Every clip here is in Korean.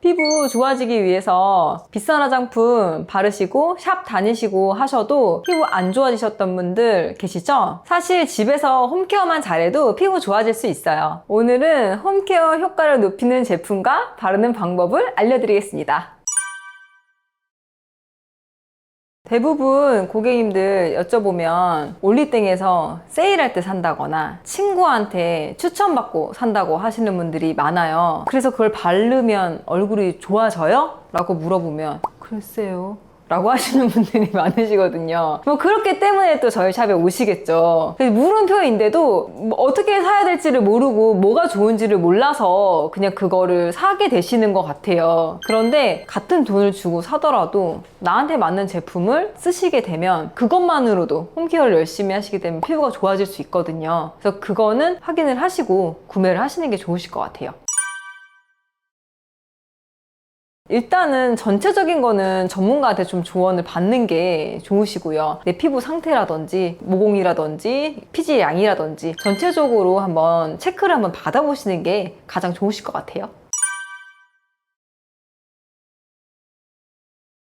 피부 좋아지기 위해서 비싼 화장품 바르시고 샵 다니시고 하셔도 피부 안 좋아지셨던 분들 계시죠? 사실 집에서 홈케어만 잘해도 피부 좋아질 수 있어요. 오늘은 홈케어 효과를 높이는 제품과 바르는 방법을 알려드리겠습니다. 대부분 고객님들 여쭤보면 올리땡에서 세일할 때 산다거나 친구한테 추천받고 산다고 하시는 분들이 많아요. 그래서 그걸 바르면 얼굴이 좋아져요? 라고 물어보면 글쎄요 라고 하시는 분들이 많으시거든요. 뭐 그렇기 때문에 또 저희 샵에 오시겠죠. 물음표인데도 뭐 어떻게 사야 될지를 모르고 뭐가 좋은지를 몰라서 그냥 그거를 사게 되시는 것 같아요. 그런데 같은 돈을 주고 사더라도 나한테 맞는 제품을 쓰시게 되면 그것만으로도 홈케어를 열심히 하시게 되면 피부가 좋아질 수 있거든요. 그래서 그거는 확인을 하시고 구매를 하시는 게 좋으실 것 같아요. 일단은 전체적인 거는 전문가한테 좀 조언을 받는 게 좋으시고요. 내 피부 상태라든지 모공이라든지 피지 양이라든지 전체적으로 한번 체크를 한번 받아보시는 게 가장 좋으실 것 같아요.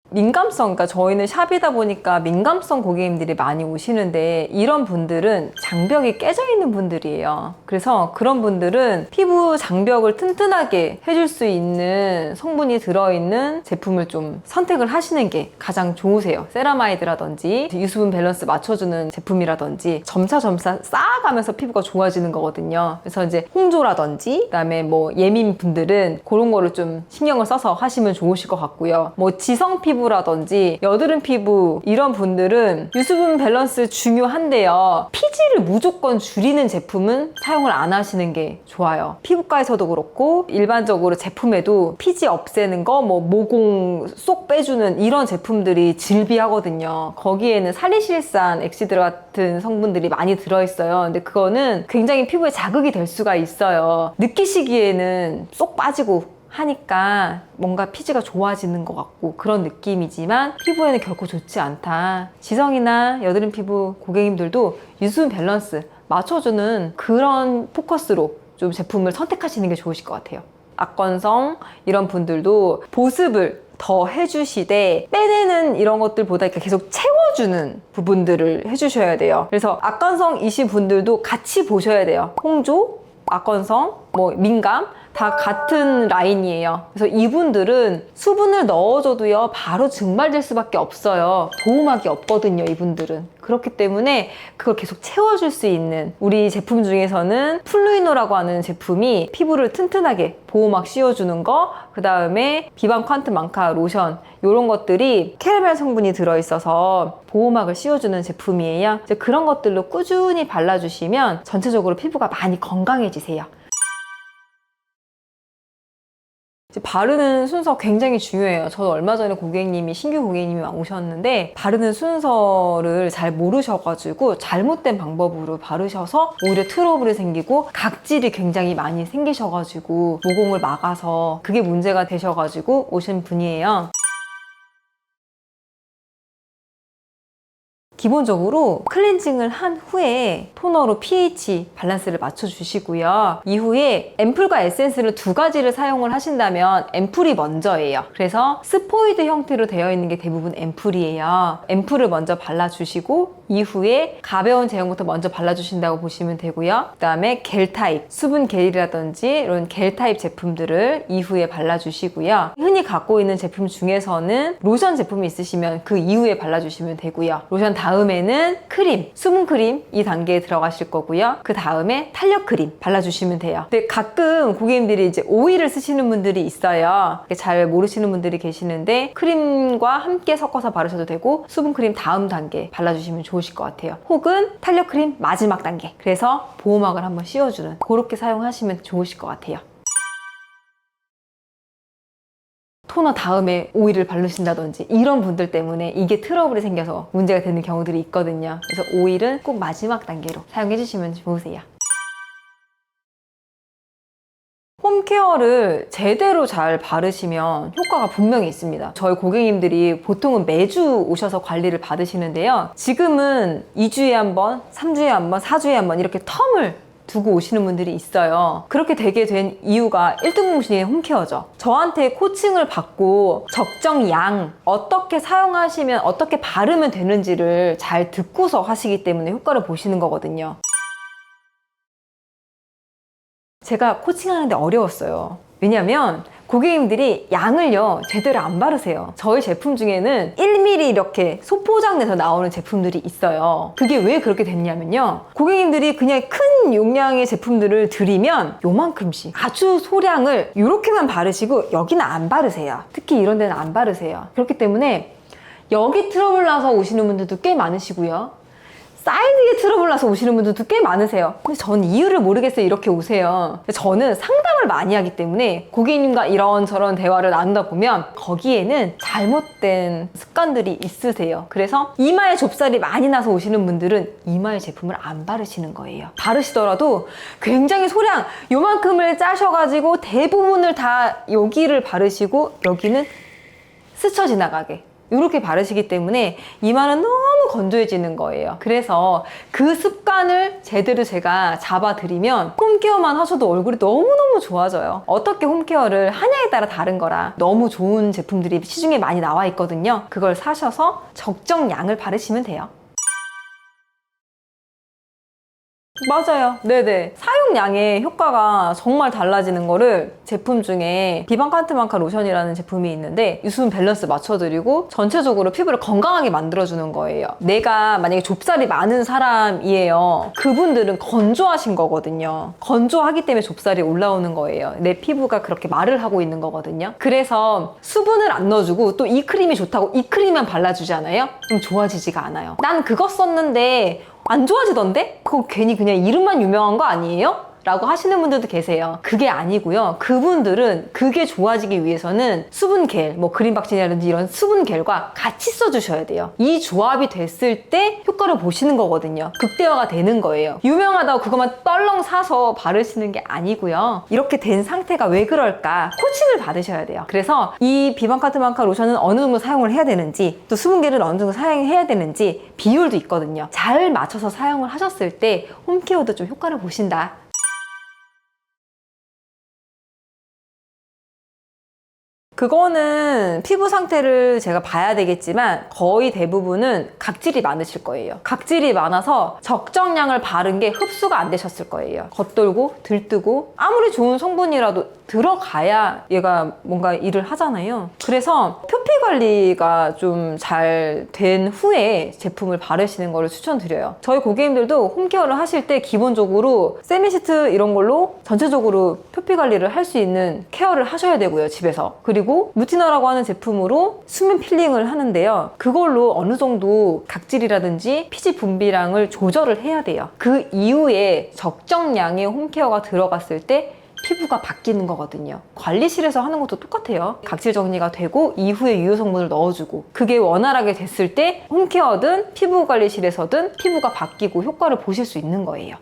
민감성, 그러니까 저희는 샵이다 보니까 민감성 고객님들이 많이 오시는데 이런 분들은 장벽이 깨져 있는 분들이에요. 그래서 그런 분들은 피부 장벽을 튼튼하게 해줄 수 있는 성분이 들어있는 제품을 좀 선택을 하시는 게 가장 좋으세요. 세라마이드라든지 유수분 밸런스 맞춰주는 제품이라든지 점차 쌓아가면서 피부가 좋아지는 거거든요. 그래서 이제 홍조라든지 그다음에 뭐 예민 분들은 그런 거를 좀 신경을 써서 하시면 좋으실 것 같고요. 뭐 지성 피부라든지 여드름 피부 이런 분들은 유수분 밸런스 중요한데요. 피지를 무조건 줄이는 제품은 사용을 안 하시는 게 좋아요. 피부과에서도 그렇고 일반적으로 제품에도 피지 없애는 거, 뭐 모공 쏙 빼주는 이런 제품들이 질비하거든요. 거기에는 살리실산 엑시드 같은 성분들이 많이 들어있어요. 근데 그거는 굉장히 피부에 자극이 될 수가 있어요. 느끼시기에는 쏙 빠지고 하니까 뭔가 피지가 좋아지는 것 같고 그런 느낌이지만 피부에는 결코 좋지 않다. 지성이나 여드름 피부 고객님들도 유수분 밸런스 맞춰주는 그런 포커스로 좀 제품을 선택하시는 게 좋으실 것 같아요. 악건성 이런 분들도 보습을 더 해주시되 빼내는 이런 것들보다 계속 채워주는 부분들을 해주셔야 돼요. 그래서 악건성이신 분들도 같이 보셔야 돼요. 홍조, 악건성, 뭐 민감 다 같은 라인이에요. 그래서 이분들은 수분을 넣어줘도요 바로 증발될 수밖에 없어요. 보호막이 없거든요, 이분들은. 그렇기 때문에 그걸 계속 채워줄 수 있는 우리 제품 중에서는 플루이노라고 하는 제품이 피부를 튼튼하게 보호막 씌워주는 거, 그 다음에 비방 퀀트 망카 로션 이런 것들이 캐러멜 성분이 들어있어서 보호막을 씌워주는 제품이에요. 이제 그런 것들로 꾸준히 발라주시면 전체적으로 피부가 많이 건강해지세요. 바르는 순서 굉장히 중요해요. 저도 얼마 전에 신규 고객님이 오셨는데 바르는 순서를 잘 모르셔가지고 잘못된 방법으로 바르셔서 오히려 트러블이 생기고 각질이 굉장히 많이 생기셔가지고 모공을 막아서 그게 문제가 되셔가지고 오신 분이에요. 기본적으로 클렌징을 한 후에 토너로 pH 밸런스를 맞춰주시고요. 이후에 앰플과 에센스를 두 가지를 사용을 하신다면 앰플이 먼저예요. 그래서 스포이드 형태로 되어 있는 게 대부분 앰플이에요. 앰플을 먼저 발라주시고 이후에 가벼운 제형부터 먼저 발라주신다고 보시면 되고요. 그 다음에 겔 타입, 수분 겔이라든지 이런 겔 타입 제품들을 이후에 발라주시고요. 흔히 갖고 있는 제품 중에서는 로션 제품이 있으시면 그 이후에 발라주시면 되고요. 로션 다음에는 크림, 수분 크림 이 단계에 들어가실 거고요. 그 다음에 탄력 크림 발라주시면 돼요. 근데 가끔 고객님들이 이제 오일을 쓰시는 분들이 있어요. 잘 모르시는 분들이 계시는데 크림과 함께 섞어서 바르셔도 되고 수분 크림 다음 단계 발라주시면 좋으실 것 같아요. 혹은 탄력 크림 마지막 단계. 그래서 보호막을 한번 씌워주는 그렇게 사용하시면 좋으실 것 같아요. 토너 다음에 오일을 바르신다든지 이런 분들 때문에 이게 트러블이 생겨서 문제가 되는 경우들이 있거든요. 그래서 오일은 꼭 마지막 단계로 사용해 주시면 좋으세요. 홈케어를 제대로 잘 바르시면 효과가 분명히 있습니다. 저희 고객님들이 보통은 매주 오셔서 관리를 받으시는데요. 지금은 2주에 한 번, 3주에 한 번, 4주에 한 번 이렇게 텀을 두고 오시는 분들이 있어요. 그렇게 되게 된 이유가 1등 공신인 홈케어죠. 저한테 코칭을 받고 적정 양, 어떻게 사용하시면 어떻게 바르면 되는지를 잘 듣고서 하시기 때문에 효과를 보시는 거거든요. 제가 코칭하는데 어려웠어요. 왜냐면 고객님들이 양을요 제대로 안 바르세요. 저희 제품 중에는 1mm 이렇게 소포장돼서 나오는 제품들이 있어요. 그게 왜 그렇게 됐냐면요, 고객님들이 그냥 큰 용량의 제품들을 드리면 요만큼씩 아주 소량을 이렇게만 바르시고 여기는 안 바르세요. 특히 이런 데는 안 바르세요. 그렇기 때문에 여기 트러블 나서 오시는 분들도 꽤 많으시고요, 사이드에 트러블 나서 오시는 분들도 꽤 많으세요. 근데 전 이유를 모르겠어요. 이렇게 오세요. 저는 상담을 많이 하기 때문에 고객님과 이런저런 대화를 나누다 보면 거기에는 잘못된 습관들이 있으세요. 그래서 이마에 좁쌀이 많이 나서 오시는 분들은 이마에 제품을 안 바르시는 거예요. 바르시더라도 굉장히 소량 요만큼을 짜셔가지고 대부분을 다 여기를 바르시고 여기는 스쳐 지나가게 이렇게 바르시기 때문에 이마는 너무 건조해지는 거예요. 그래서 그 습관을 제대로 제가 잡아드리면 홈케어만 하셔도 얼굴이 너무너무 좋아져요. 어떻게 홈케어를 하냐에 따라 다른 거라 너무 좋은 제품들이 시중에 많이 나와 있거든요. 그걸 사셔서 적정 양을 바르시면 돼요. 맞아요. 네네. 사용량의 효과가 정말 달라지는 거를 제품 중에 비방칸트만카 로션이라는 제품이 있는데 유수분 밸런스 맞춰드리고 전체적으로 피부를 건강하게 만들어주는 거예요. 내가 만약에 좁쌀이 많은 사람이에요. 그분들은 건조하신 거거든요. 건조하기 때문에 좁쌀이 올라오는 거예요. 내 피부가 그렇게 말을 하고 있는 거거든요. 그래서 수분을 안 넣어주고 또 이 크림이 좋다고 이 크림만 발라주잖아요. 그럼 좋아지지가 않아요. 난 그거 썼는데 안 좋아지던데? 그거 괜히 그냥 이름만 유명한 거 아니에요? 라고 하시는 분들도 계세요. 그게 아니고요. 그분들은 그게 좋아지기 위해서는 수분겔, 뭐 그린박진이라든지 이런 수분겔과 같이 써주셔야 돼요. 이 조합이 됐을 때 효과를 보시는 거거든요. 극대화가 되는 거예요. 유명하다고 그것만 떨렁 사서 바르시는 게 아니고요. 이렇게 된 상태가 왜 그럴까? 코칭을 받으셔야 돼요. 그래서 이 비방카트만카 로션은 어느 정도 사용을 해야 되는지, 또 수분겔을 어느 정도 사용해야 되는지 비율도 있거든요. 잘 맞춰서 사용을 하셨을 때 홈케어도 좀 효과를 보신다. 그거는 피부 상태를 제가 봐야 되겠지만 거의 대부분은 각질이 많으실 거예요. 각질이 많아서 적정량을 바른 게 흡수가 안 되셨을 거예요. 겉돌고 들뜨고 아무리 좋은 성분이라도 들어가야 얘가 뭔가 일을 하잖아요. 그래서 표피 관리가 좀 잘 된 후에 제품을 바르시는 거를 추천드려요. 저희 고객님들도 홈케어를 하실 때 기본적으로 세미시트 이런 걸로 전체적으로 표피 관리를 할 수 있는 케어를 하셔야 되고요, 집에서. 그리고 무티나라고 하는 제품으로 수면 필링을 하는데요. 그걸로 어느 정도 각질이라든지 피지 분비량을 조절을 해야 돼요. 그 이후에 적정량의 홈케어가 들어갔을 때 피부가 바뀌는 거거든요. 관리실에서 하는 것도 똑같아요. 각질 정리가 되고 이후에 유효 성분을 넣어주고 그게 원활하게 됐을 때 홈케어든 피부 관리실에서든 피부가 바뀌고 효과를 보실 수 있는 거예요.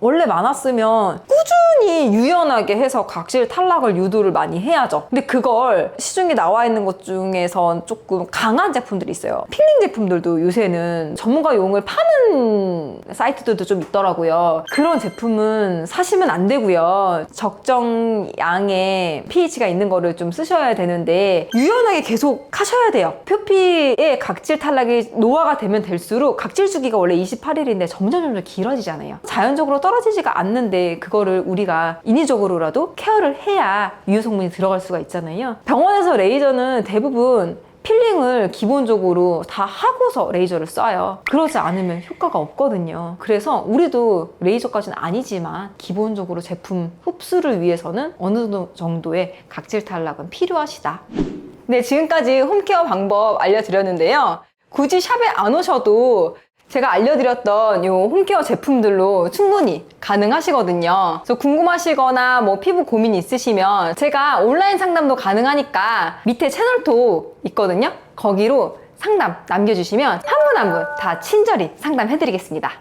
원래 많았으면 꾸준히 유연하게 해서 각질 탈락을 유도를 많이 해야죠. 근데 그걸 시중에 나와 있는 것 중에선 조금 강한 제품들이 있어요. 필링 제품들도 요새는 전문가용을 파는 사이트들도 좀 있더라고요. 그런 제품은 사시면 안 되고요. 적정 양의 pH가 있는 거를 좀 쓰셔야 되는데 유연하게 계속 하셔야 돼요. 표피의 각질 탈락이 노화가 되면 될수록 각질 주기가 원래 28일인데 점점 길어지잖아요. 자연적으로 떨어지지가 않는데 그거를 우리가 인위적으로라도 케어를 해야 유효 성분이 들어갈 수가 있잖아요. 병원에서 레이저는 대부분 필링을 기본적으로 다 하고서 레이저를 쏴요. 그러지 않으면 효과가 없거든요. 그래서 우리도 레이저까지는 아니지만 기본적으로 제품 흡수를 위해서는 어느 정도의 각질 탈락은 필요하시다. 네, 지금까지 홈케어 방법 알려드렸는데요. 굳이 샵에 안 오셔도 제가 알려드렸던 이 홈케어 제품들로 충분히 가능하시거든요. 그래서 궁금하시거나 뭐 피부 고민 있으시면 제가 온라인 상담도 가능하니까 밑에 채널톡 있거든요. 거기로 상담 남겨주시면 한 분 한 분 다 친절히 상담해드리겠습니다.